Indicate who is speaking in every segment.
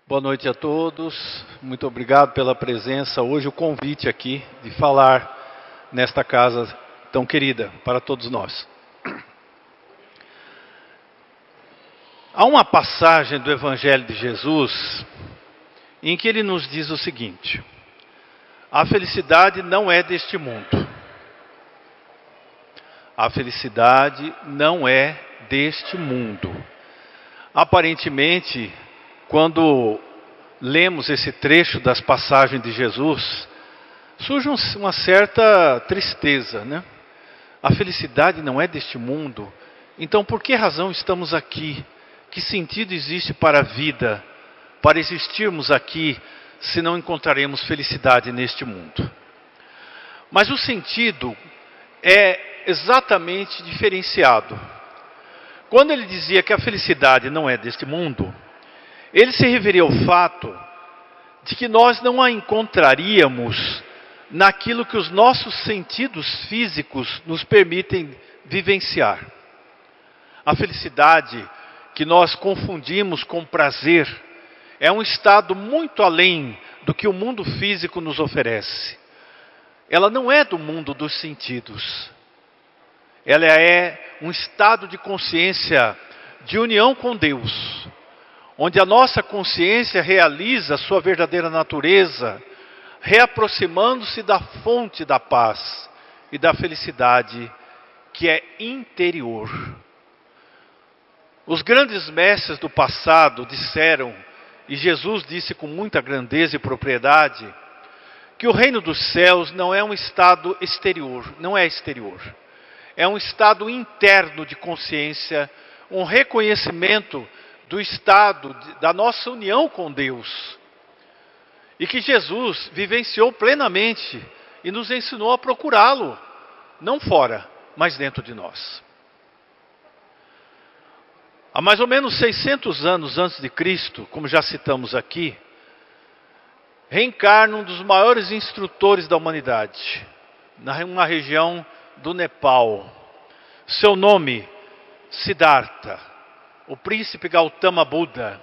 Speaker 1: Boa noite a todos, muito obrigado pela presença. Hoje o convite aqui de falar nesta casa tão querida para todos nós. Há uma passagem do Evangelho de Jesus em que ele nos diz o seguinte: a felicidade não é deste mundo. A felicidade não é deste mundo. Aparentemente, quando lemos esse trecho das passagens de Jesus, surge uma certa tristeza, né? A felicidade não é deste mundo. Então, por que razão estamos aqui? Que sentido existe para a vida, para existirmos aqui, se não encontraremos felicidade neste mundo? Mas o sentido é exatamente diferenciado. Quando ele dizia que a felicidade não é deste mundo, ele se referia ao fato de que nós não a encontraríamos naquilo que os nossos sentidos físicos nos permitem vivenciar. A felicidade que nós confundimos com prazer é um estado muito além do que o mundo físico nos oferece. Ela não é do mundo dos sentidos. Ela é um estado de consciência de união com Deus, onde a nossa consciência realiza a sua verdadeira natureza, reaproximando-se da fonte da paz e da felicidade que é interior. Os grandes mestres do passado disseram, e Jesus disse com muita grandeza e propriedade, que o reino dos céus não é um estado exterior, não é exterior. É um estado interno de consciência, um reconhecimento do estado da nossa união com Deus. E que Jesus vivenciou plenamente e nos ensinou a procurá-lo, não fora, mas dentro de nós. Há mais ou menos 600 anos antes de Cristo, como já citamos aqui, reencarna um dos maiores instrutores da humanidade, numa região do Nepal. Seu nome, Siddhartha, o príncipe Gautama Buda.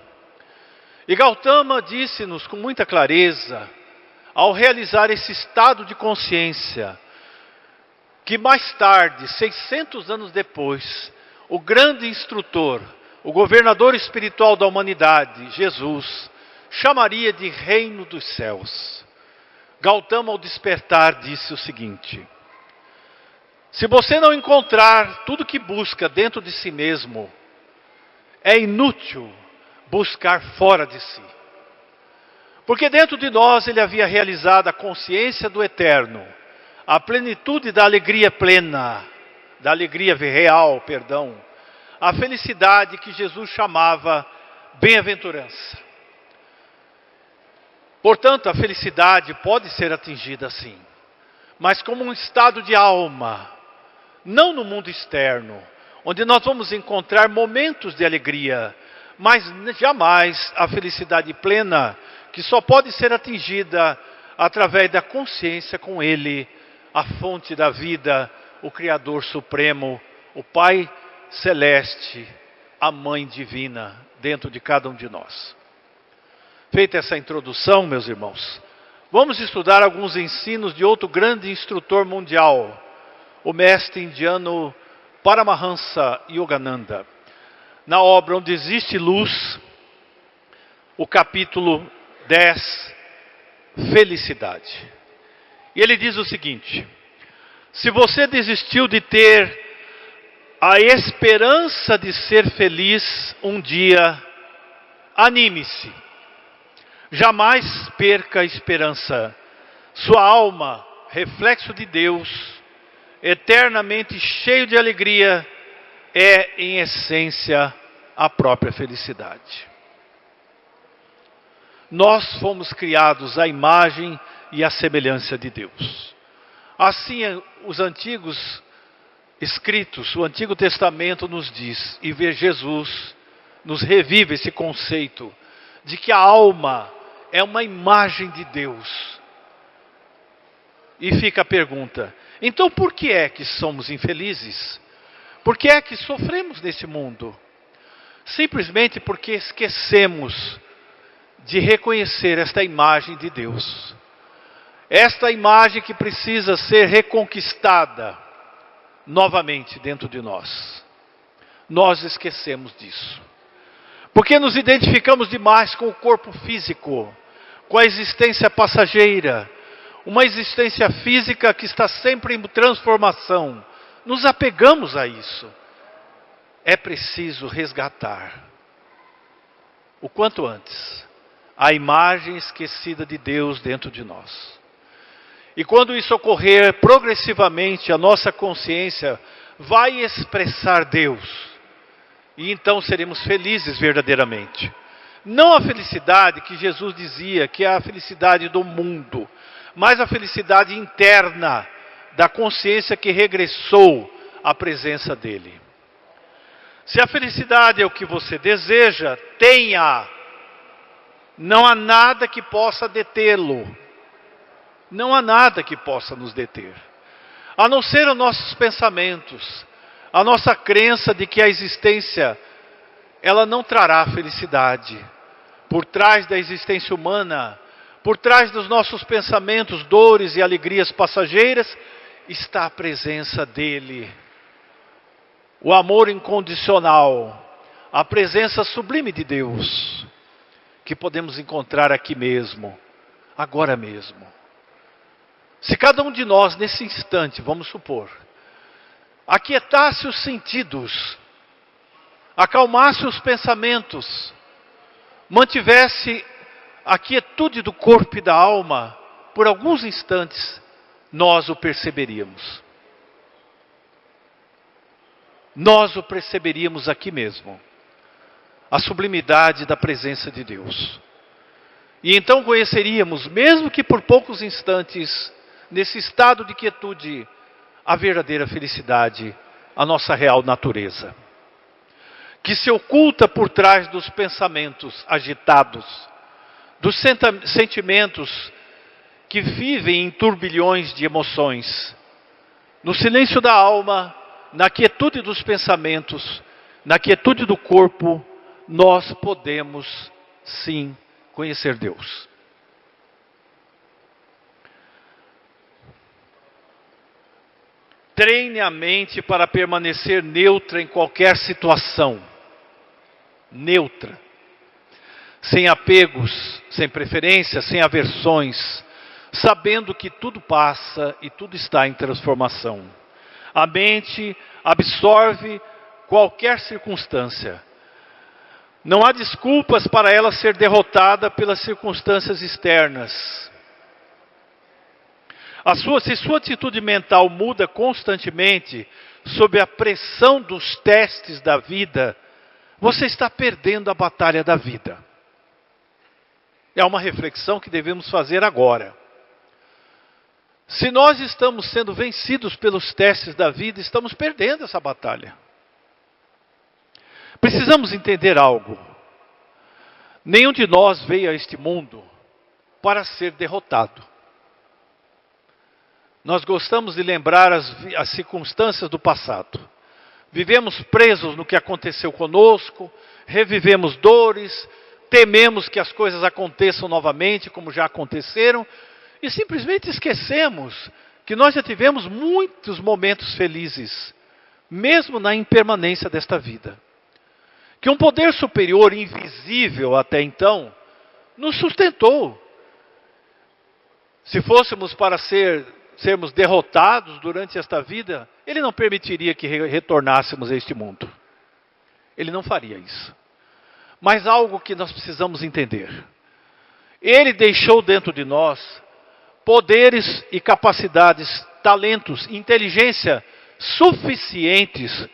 Speaker 1: E Gautama disse-nos com muita clareza, ao realizar esse estado de consciência, que mais tarde, 600 anos depois, o grande instrutor, o governador espiritual da humanidade, Jesus, chamaria de reino dos céus. Gautama, ao despertar, disse o seguinte: se você não encontrar tudo que busca dentro de si mesmo, é inútil buscar fora de si. Porque dentro de nós ele havia realizado a consciência do eterno, a plenitude da alegria plena, da alegria real, a felicidade que Jesus chamava bem-aventurança. Portanto, a felicidade pode ser atingida assim, mas como um estado de alma, não no mundo externo, onde nós vamos encontrar momentos de alegria, mas jamais a felicidade plena, que só pode ser atingida através da consciência com Ele, a fonte da vida, o Criador Supremo, o Pai Celeste, a Mãe Divina, dentro de cada um de nós. Feita essa introdução, meus irmãos, vamos estudar alguns ensinos de outro grande instrutor mundial, o mestre indiano Paramahansa Yogananda. Na obra Onde Existe Luz, o capítulo 10, Felicidade. E ele diz o seguinte: se você desistiu de ter a esperança de ser feliz um dia, anime-se. Jamais perca a esperança. Sua alma, reflexo de Deus, eternamente cheio de alegria, é, em essência, a própria felicidade. Nós fomos criados à imagem e à semelhança de Deus. Assim, os antigos escritos, o Antigo Testamento nos diz, e ver Jesus nos revive esse conceito de que a alma é uma imagem de Deus. E fica a pergunta: então por que é que somos infelizes? Por que é que sofremos nesse mundo? Simplesmente porque esquecemos de reconhecer esta imagem de Deus. Esta imagem que precisa ser reconquistada novamente dentro de nós. Nós esquecemos disso. Porque nos identificamos demais com o corpo físico, com a existência passageira, uma existência física que está sempre em transformação. Nos apegamos a isso. É preciso resgatar, o quanto antes, a imagem esquecida de Deus dentro de nós. E quando isso ocorrer, progressivamente a nossa consciência vai expressar Deus. E então seremos felizes verdadeiramente. Não a felicidade que Jesus dizia, que é a felicidade do mundo, mas a felicidade interna da consciência que regressou à presença dele. Se a felicidade é o que você deseja, tenha. Não há nada que possa detê-lo. Não há nada que possa nos deter. A não ser os nossos pensamentos, a nossa crença de que a existência, ela não trará felicidade. Por trás da existência humana, por trás dos nossos pensamentos, dores e alegrias passageiras, está a presença dele. O amor incondicional, a presença sublime de Deus, que podemos encontrar aqui mesmo, agora mesmo. Se cada um de nós, nesse instante, vamos supor, aquietasse os sentidos, acalmasse os pensamentos, mantivesse a quietude do corpo e da alma, por alguns instantes, nós o perceberíamos. Nós o perceberíamos aqui mesmo. A sublimidade da presença de Deus. E então conheceríamos, mesmo que por poucos instantes, nesse estado de quietude, a verdadeira felicidade, a nossa real natureza. Que se oculta por trás dos pensamentos agitados, dos sentimentos que vivem em turbilhões de emoções. No silêncio da alma, na quietude dos pensamentos, na quietude do corpo, nós podemos sim conhecer Deus. Treine a mente para permanecer neutra em qualquer situação. Neutra. Sem apegos, sem preferências, sem aversões. Sabendo que tudo passa e tudo está em transformação. A mente absorve qualquer circunstância. Não há desculpas para ela ser derrotada pelas circunstâncias externas. Se sua atitude mental muda constantemente sob a pressão dos testes da vida, você está perdendo a batalha da vida. É uma reflexão que devemos fazer agora. Se nós estamos sendo vencidos pelos testes da vida, estamos perdendo essa batalha. Precisamos entender algo. Nenhum de nós veio a este mundo para ser derrotado. Nós gostamos de lembrar as circunstâncias do passado. Vivemos presos no que aconteceu conosco, revivemos dores, tememos que as coisas aconteçam novamente, como já aconteceram, e simplesmente esquecemos que nós já tivemos muitos momentos felizes, mesmo na impermanência desta vida. Que um poder superior, invisível até então, nos sustentou. Se fôssemos para sermos derrotados durante esta vida, Ele não permitiria que retornássemos a este mundo. Ele não faria isso. Mas algo que nós precisamos entender. Ele deixou dentro de nós poderes e capacidades, talentos, inteligência suficientes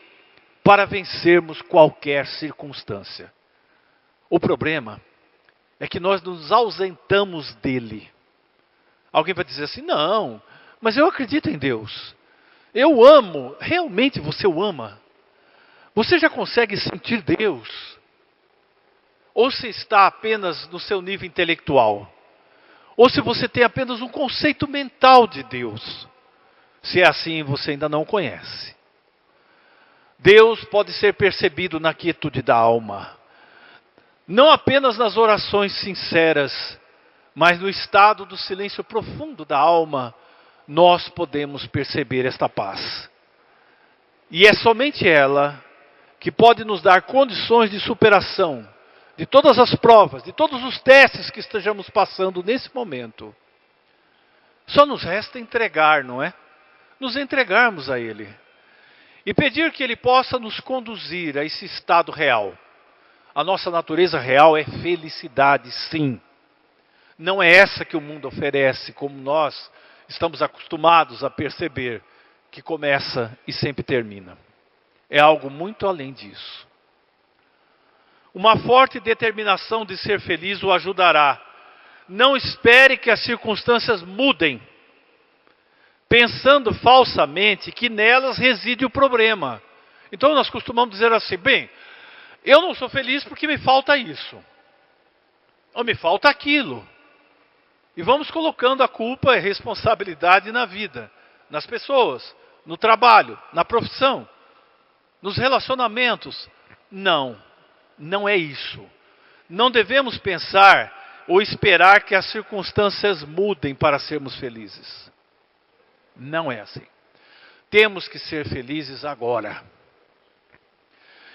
Speaker 1: para vencermos qualquer circunstância. O problema é que nós nos ausentamos dele. Alguém vai dizer assim, não, mas eu acredito em Deus. Eu amo, realmente você o ama? Você já consegue sentir Deus? Ou se está apenas no seu nível intelectual? Ou se você tem apenas um conceito mental de Deus? Se é assim, você ainda não conhece. Deus pode ser percebido na quietude da alma. Não apenas nas orações sinceras, mas no estado do silêncio profundo da alma, nós podemos perceber esta paz. E é somente ela que pode nos dar condições de superação de todas as provas, de todos os testes que estejamos passando nesse momento. Só nos resta entregar, não é? Nos entregarmos a Ele. E pedir que Ele possa nos conduzir a esse estado real. A nossa natureza real é felicidade, sim. Não é essa que o mundo oferece, como nós estamos acostumados a perceber, que começa e sempre termina. É algo muito além disso. Uma forte determinação de ser feliz o ajudará. Não espere que as circunstâncias mudem, pensando falsamente que nelas reside o problema. Então nós costumamos dizer assim, bem, eu não sou feliz porque me falta isso, ou me falta aquilo. E vamos colocando a culpa e responsabilidade na vida, nas pessoas, no trabalho, na profissão, nos relacionamentos. Não é isso. Não devemos pensar ou esperar que as circunstâncias mudem para sermos felizes. Não é assim. Temos que ser felizes agora.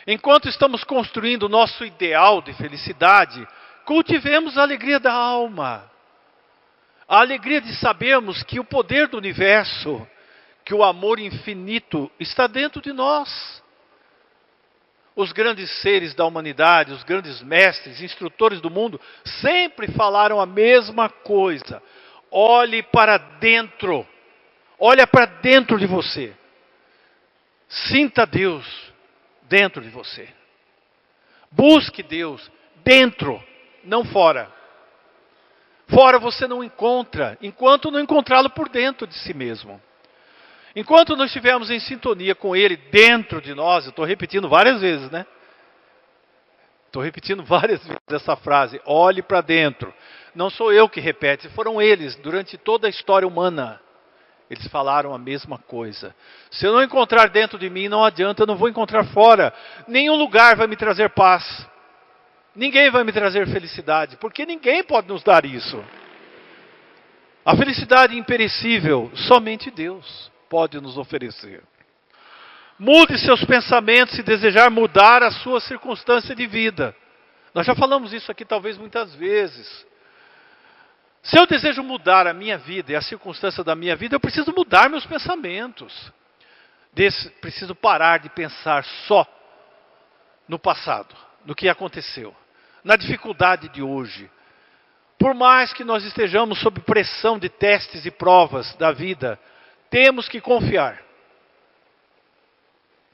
Speaker 1: Enquanto estamos construindo o nosso ideal de felicidade, cultivemos a alegria da alma. A alegria de sabermos que o poder do universo, que o amor infinito está dentro de nós. Os grandes seres da humanidade, os grandes mestres, instrutores do mundo, sempre falaram a mesma coisa. Olhe para dentro. Olha para dentro de você. Sinta Deus dentro de você. Busque Deus dentro, não fora. Fora você não encontra, enquanto não encontrá-lo por dentro de si mesmo. Enquanto não estivermos em sintonia com Ele dentro de nós, eu estou repetindo várias vezes, né? Estou repetindo várias vezes essa frase, olhe para dentro. Não sou eu que repete, foram eles, durante toda a história humana. Eles falaram a mesma coisa. Se eu não encontrar dentro de mim, não adianta, eu não vou encontrar fora. Nenhum lugar vai me trazer paz. Ninguém vai me trazer felicidade, porque ninguém pode nos dar isso. A felicidade imperecível, somente Deus pode nos oferecer. Mude seus pensamentos se desejar mudar a sua circunstância de vida. Nós já falamos isso aqui talvez muitas vezes. Se eu desejo mudar a minha vida e a circunstância da minha vida, eu preciso mudar meus pensamentos. Preciso parar de pensar só no passado, no que aconteceu, na dificuldade de hoje. Por mais que nós estejamos sob pressão de testes e provas da vida, temos que confiar.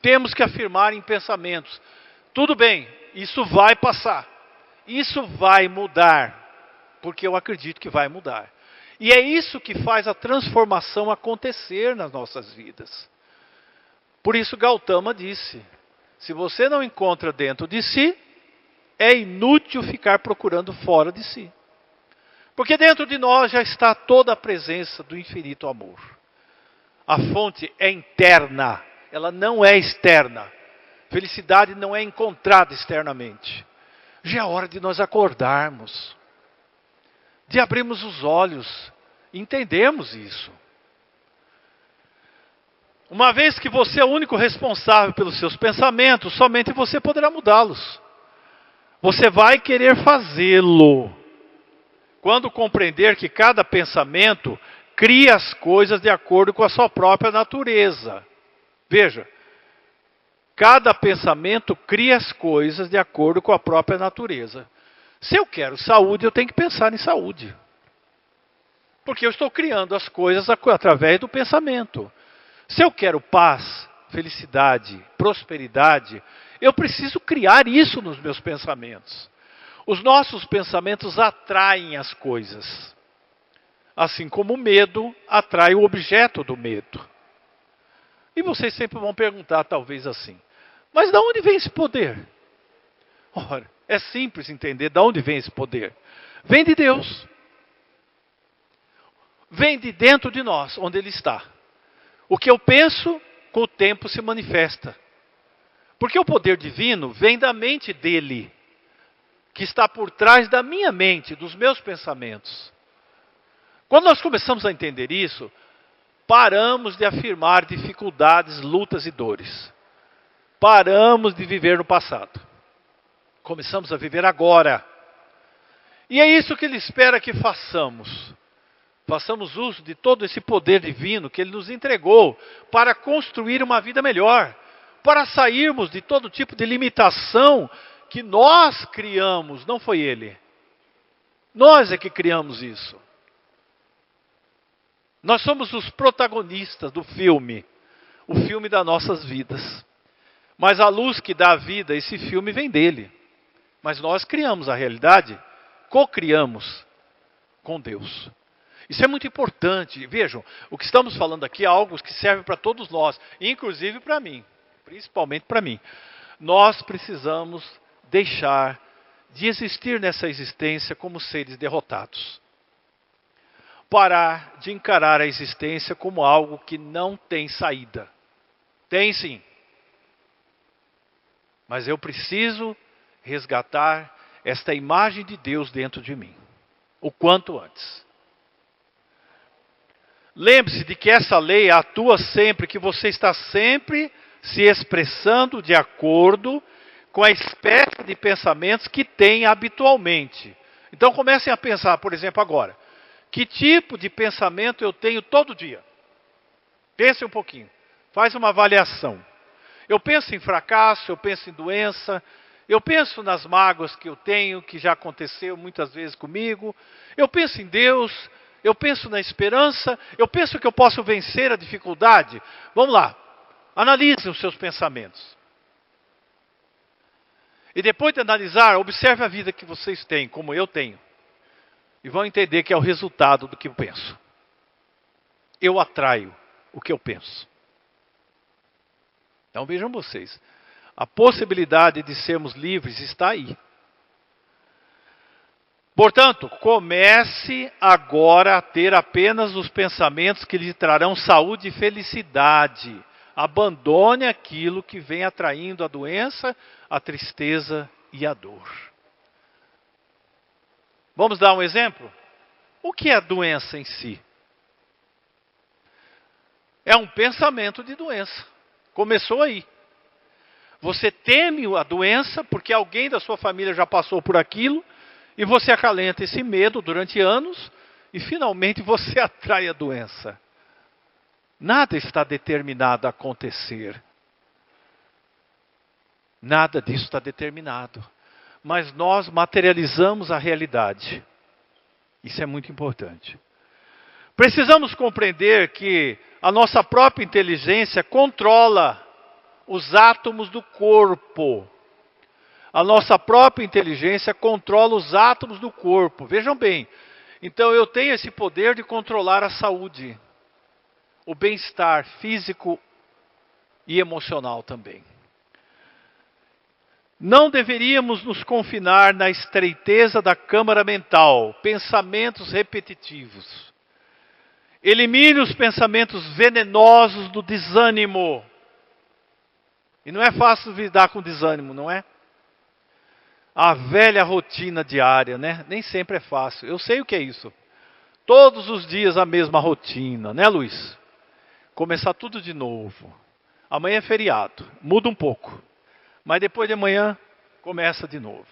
Speaker 1: Temos que afirmar em pensamentos. Tudo bem, isso vai passar. Isso vai mudar. Porque eu acredito que vai mudar. E é isso que faz a transformação acontecer nas nossas vidas. Por isso Gautama disse, se você não encontra dentro de si, é inútil ficar procurando fora de si. Porque dentro de nós já está toda a presença do infinito amor. A fonte é interna, ela não é externa. Felicidade não é encontrada externamente. Já é hora de nós acordarmos, de abrirmos os olhos, entendermos isso. Uma vez que você é o único responsável pelos seus pensamentos, somente você poderá mudá-los. Você vai querer fazê-lo quando compreender que cada pensamento cria as coisas de acordo com a sua própria natureza. Veja, cada pensamento cria as coisas de acordo com a própria natureza. Se eu quero saúde, eu tenho que pensar em saúde. Porque eu estou criando as coisas através do pensamento. Se eu quero paz, felicidade, prosperidade, eu preciso criar isso nos meus pensamentos. Os nossos pensamentos atraem as coisas. Assim como o medo atrai o objeto do medo. E vocês sempre vão perguntar, talvez assim, mas de onde vem esse poder? Ora, é simples entender de onde vem esse poder. Vem de Deus. Vem de dentro de nós, onde Ele está. O que eu penso, com o tempo se manifesta. Porque o poder divino vem da mente dEle. que está por trás da minha mente, dos meus pensamentos. Quando nós começamos a entender isso, paramos de afirmar dificuldades, lutas e dores. Paramos de viver no passado. Começamos a viver agora. E é isso que Ele espera que façamos. Façamos uso de todo esse poder divino que Ele nos entregou para construir uma vida melhor, para sairmos de todo tipo de limitação que nós criamos, não foi Ele. Nós é que criamos isso. Nós somos os protagonistas do filme, o filme das nossas vidas. Mas a luz que dá a vida, esse filme vem dele. Mas nós criamos a realidade, co-criamos com Deus. Isso é muito importante. Vejam, o que estamos falando aqui é algo que serve para todos nós, inclusive para mim, principalmente para mim. Nós precisamos deixar de existir nessa existência como seres derrotados. Parar de encarar a existência como algo que não tem saída. Tem sim. Mas eu preciso resgatar esta imagem de Deus dentro de mim. O quanto antes. Lembre-se de que essa lei atua sempre, que você está sempre se expressando de acordo com a espécie de pensamentos que tem habitualmente. Então comecem a pensar, por exemplo, agora. Que tipo de pensamento eu tenho todo dia? Pense um pouquinho. Faz uma avaliação. Eu penso em fracasso, eu penso em doença, eu penso nas mágoas que eu tenho, que já aconteceu muitas vezes comigo. Eu penso em Deus, eu penso na esperança, eu penso que eu posso vencer a dificuldade. Vamos lá, analise os seus pensamentos. E depois de analisar, observe a vida que vocês têm, como eu tenho. E vão entender que é o resultado do que eu penso. Eu atraio o que eu penso. Então vejam vocês, a possibilidade de sermos livres está aí. Portanto, comece agora a ter apenas os pensamentos que lhe trarão saúde e felicidade. Abandone aquilo que vem atraindo a doença, a tristeza e a dor. Vamos dar um exemplo? O que é a doença em si? É um pensamento de doença. Começou aí. Você teme a doença porque alguém da sua família já passou por aquilo e você acalenta esse medo durante anos e finalmente você atrai a doença. Nada está determinado a acontecer. Nada disso está determinado. Mas nós materializamos a realidade. Isso é muito importante. Precisamos compreender que a nossa própria inteligência controla os átomos do corpo. A nossa própria inteligência controla os átomos do corpo. Vejam bem. Então eu tenho esse poder de controlar a saúde, o bem-estar físico e emocional também. Não deveríamos nos confinar na estreiteza da câmara mental, pensamentos repetitivos. Elimine os pensamentos venenosos do desânimo. E não é fácil lidar com desânimo, não é? A velha rotina diária, né? Nem sempre é fácil. Eu sei o que é isso. Todos os dias a mesma rotina, né, Luiz? Começar tudo de novo. Amanhã é feriado, muda um pouco. Mas depois de amanhã, começa de novo.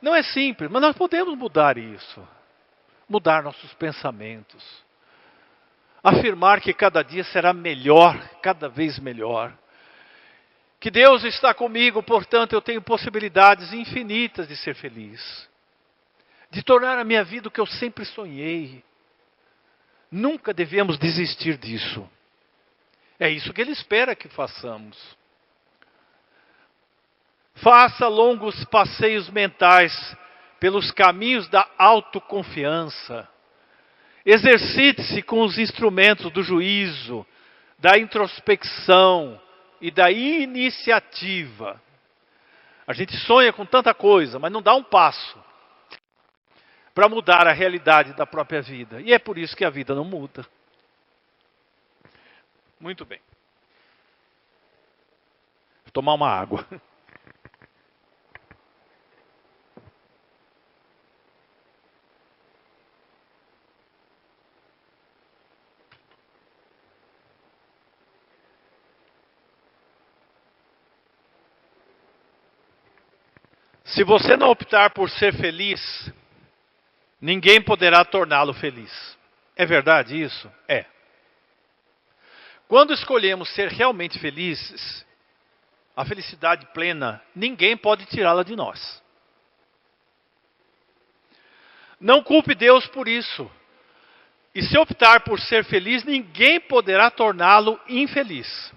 Speaker 1: Não é simples, mas nós podemos mudar isso. Mudar nossos pensamentos. Afirmar que cada dia será melhor, cada vez melhor. Que Deus está comigo, portanto eu tenho possibilidades infinitas de ser feliz. De tornar a minha vida o que eu sempre sonhei. Nunca devemos desistir disso. É isso que Ele espera que façamos. Faça longos passeios mentais pelos caminhos da autoconfiança. Exercite-se com os instrumentos do juízo, da introspecção e da iniciativa. A gente sonha com tanta coisa, mas não dá um passo para mudar a realidade da própria vida. E é por isso que a vida não muda. Muito bem. Vou tomar uma água. Se você não optar por ser feliz, ninguém poderá torná-lo feliz. É verdade isso? É. Quando escolhemos ser realmente felizes, a felicidade plena, ninguém pode tirá-la de nós. Não culpe Deus por isso. E se optar por ser feliz, ninguém poderá torná-lo infeliz.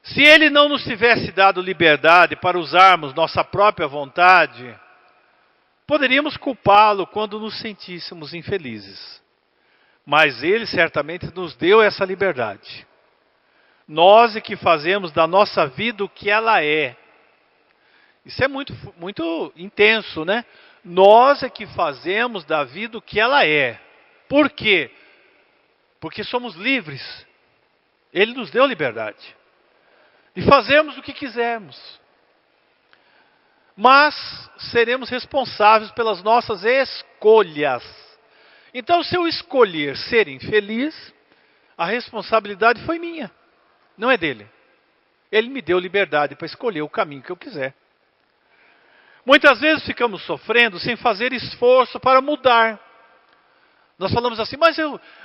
Speaker 1: Se Ele não nos tivesse dado liberdade para usarmos nossa própria vontade, poderíamos culpá-lo quando nos sentíssemos infelizes. Mas Ele certamente nos deu essa liberdade. Nós é que fazemos da nossa vida o que ela é. Isso é muito intenso, né? Nós é que fazemos da vida o que ela é. Por quê? Porque somos livres. Ele nos deu liberdade. E fazemos o que quisermos. Mas seremos responsáveis pelas nossas escolhas. Então, se eu escolher ser infeliz, a responsabilidade foi minha, não é dele. Ele me deu liberdade para escolher o caminho que eu quiser. Muitas vezes ficamos sofrendo sem fazer esforço para mudar. Nós falamos assim, mas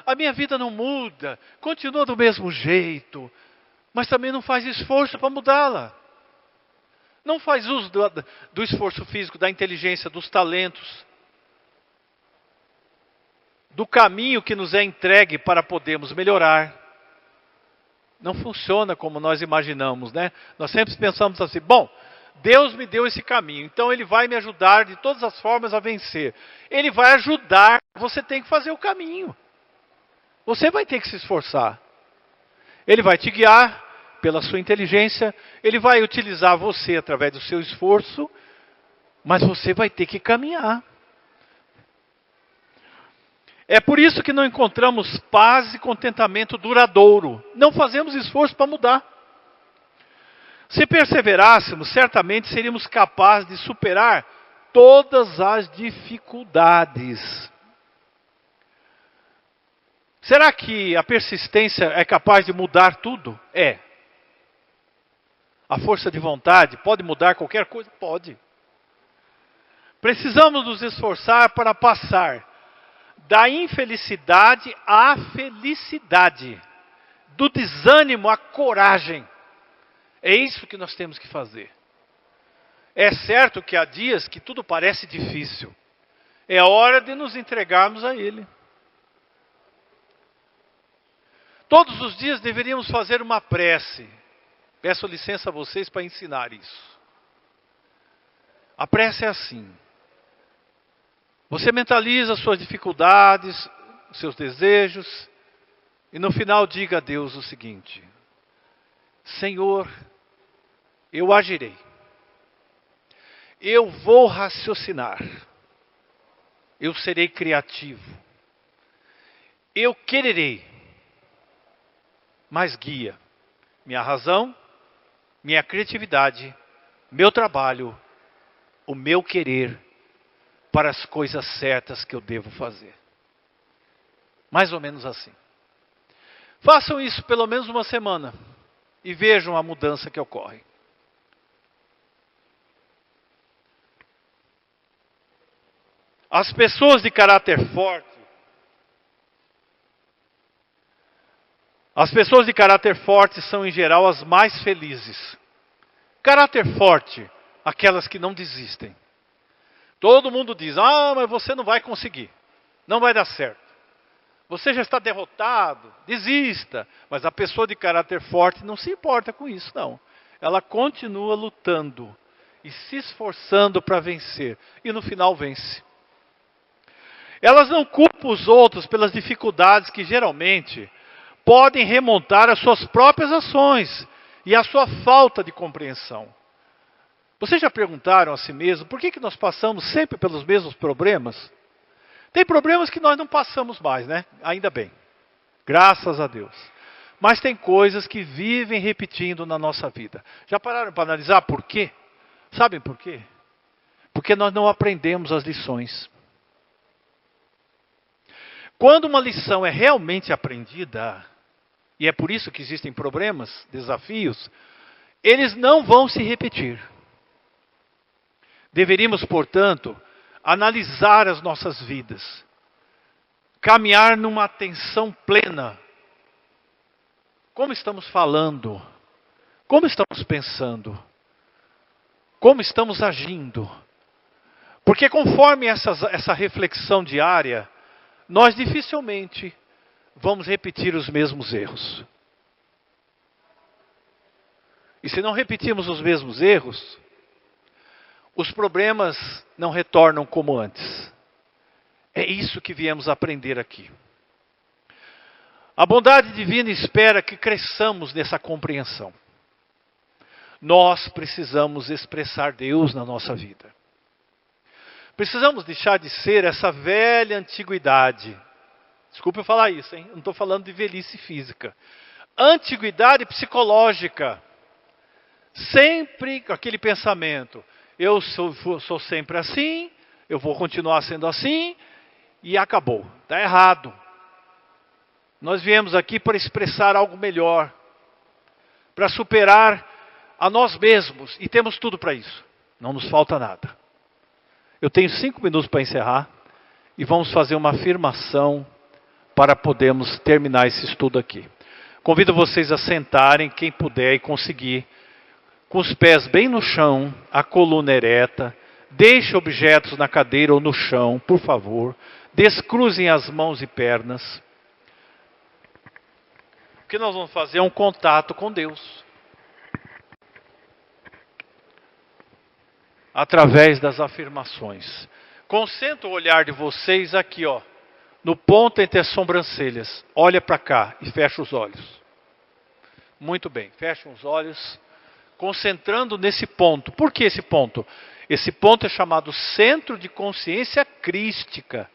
Speaker 1: a minha vida não muda, continua do mesmo jeito, mas também não faz esforço para mudá-la. Não faz uso do esforço físico, da inteligência, dos talentos, do caminho que nos é entregue para podermos melhorar. Não funciona como nós imaginamos, né? Nós sempre pensamos assim, bom, Deus me deu esse caminho, então Ele vai me ajudar de todas as formas a vencer. Ele vai ajudar, você tem que fazer o caminho. Você vai ter que se esforçar. Ele vai te guiar pela sua inteligência, Ele vai utilizar você através do seu esforço, mas você vai ter que caminhar. É por isso que não encontramos paz e contentamento duradouro. Não fazemos esforço para mudar. Se perseverássemos, certamente seríamos capazes de superar todas as dificuldades. Será que a persistência é capaz de mudar tudo? É. A força de vontade pode mudar qualquer coisa? Pode. Precisamos nos esforçar para passar da infelicidade à felicidade, do desânimo à coragem. É isso que nós temos que fazer. É certo que há dias que tudo parece difícil. É hora de nos entregarmos a Ele. Todos os dias deveríamos fazer uma prece. Peço licença a vocês para ensinar isso. A prece é assim. Você mentaliza suas dificuldades, seus desejos, e no final diga a Deus o seguinte: Senhor, eu agirei. Eu vou raciocinar. Eu serei criativo. Eu quererei. Mas guia minha razão, minha criatividade, meu trabalho, o meu querer para as coisas certas que eu devo fazer. Mais ou menos assim. Façam isso pelo menos uma semana e vejam a mudança que ocorre. As pessoas de caráter forte, são em geral as mais felizes. Caráter forte, aquelas que não desistem. Todo mundo diz, mas você não vai conseguir, não vai dar certo. Você já está derrotado, desista. Mas a pessoa de caráter forte não se importa com isso, não. Ela continua lutando e se esforçando para vencer. E no final vence. Elas não culpam os outros pelas dificuldades que geralmente podem remontar às suas próprias ações e à sua falta de compreensão. Vocês já perguntaram a si mesmo por que nós passamos sempre pelos mesmos problemas? Tem problemas que nós não passamos mais, né? Ainda bem. Graças a Deus. Mas tem coisas que vivem repetindo na nossa vida. Já pararam para analisar por quê? Sabem por quê? Porque nós não aprendemos as lições. Quando uma lição é realmente aprendida, e é por isso que existem problemas, desafios, eles não vão se repetir. Deveríamos, portanto, analisar as nossas vidas, caminhar numa atenção plena. Como estamos falando? Como estamos pensando? Como estamos agindo? Porque conforme essa reflexão diária, nós dificilmente vamos repetir os mesmos erros. E se não repetirmos os mesmos erros, os problemas não retornam como antes. É isso que viemos aprender aqui. A bondade divina espera que cresçamos nessa compreensão. Nós precisamos expressar Deus na nossa vida. Precisamos deixar de ser essa velha antiguidade. Desculpe eu falar isso, hein? Eu não estou falando de velhice física. Antiguidade psicológica. Sempre com aquele pensamento. Eu sou sempre assim, eu vou continuar sendo assim, e acabou. Está errado. Nós viemos aqui para expressar algo melhor. Para superar a nós mesmos. E temos tudo para isso. Não nos falta nada. Eu tenho 5 minutos para encerrar. E vamos fazer uma afirmação para podermos terminar esse estudo aqui. Convido vocês a sentarem, quem puder e conseguir, com os pés bem no chão, a coluna ereta. Deixe objetos na cadeira ou no chão, por favor. Descruzem as mãos e pernas. O que nós vamos fazer é um contato com Deus. Através das afirmações. Concentre o olhar de vocês aqui, ó, no ponto entre as sobrancelhas. Olha para cá e fecha os olhos. Muito bem, fechem os olhos, concentrando nesse ponto. Por que esse ponto? Esse ponto é chamado centro de consciência crística.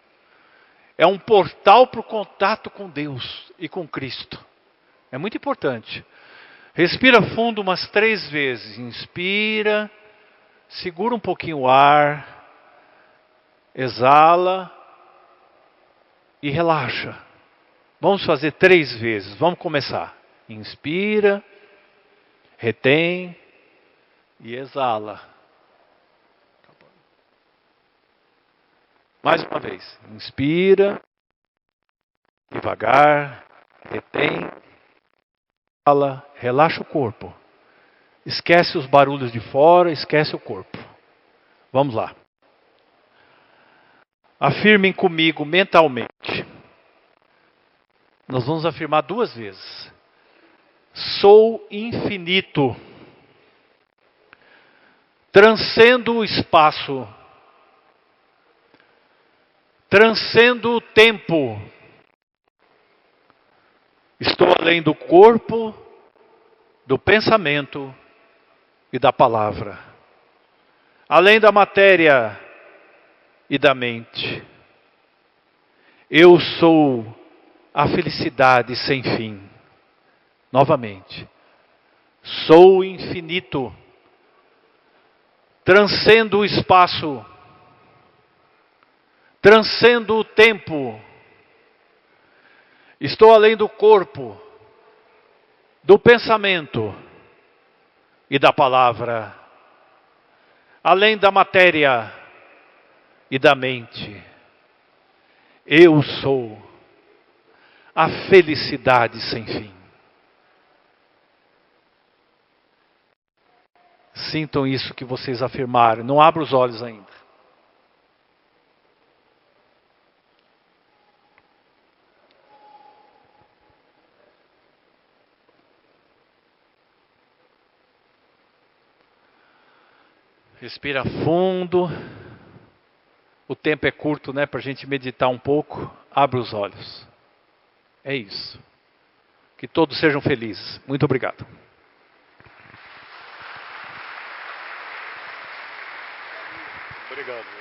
Speaker 1: É um portal para o contato com Deus e com Cristo. É muito importante. Respira fundo umas 3 vezes. Inspira, segura um pouquinho o ar, exala e relaxa. Vamos fazer 3 vezes. Vamos começar. Inspira, retém e exala. Mais uma vez. Inspira, devagar, retém, exala, relaxa o corpo. Esquece os barulhos de fora, esquece o corpo. Vamos lá. Afirmem comigo mentalmente. Nós vamos afirmar 2 vezes. Sou infinito. Transcendo o espaço. Transcendo o tempo. Estou além do corpo, do pensamento e da palavra. Além da matéria e da mente. Eu sou a felicidade sem fim. Novamente. Sou infinito. Transcendo o espaço. Transcendo o tempo. Estou além do corpo, do pensamento e da palavra. Além da matéria e da mente. Eu sou a felicidade sem fim. Sintam isso que vocês afirmaram. Não abra os olhos ainda. Respira fundo. O tempo é curto, né, para a gente meditar um pouco. Abre os olhos. É isso. Que todos sejam felizes. Muito obrigado. Obrigado.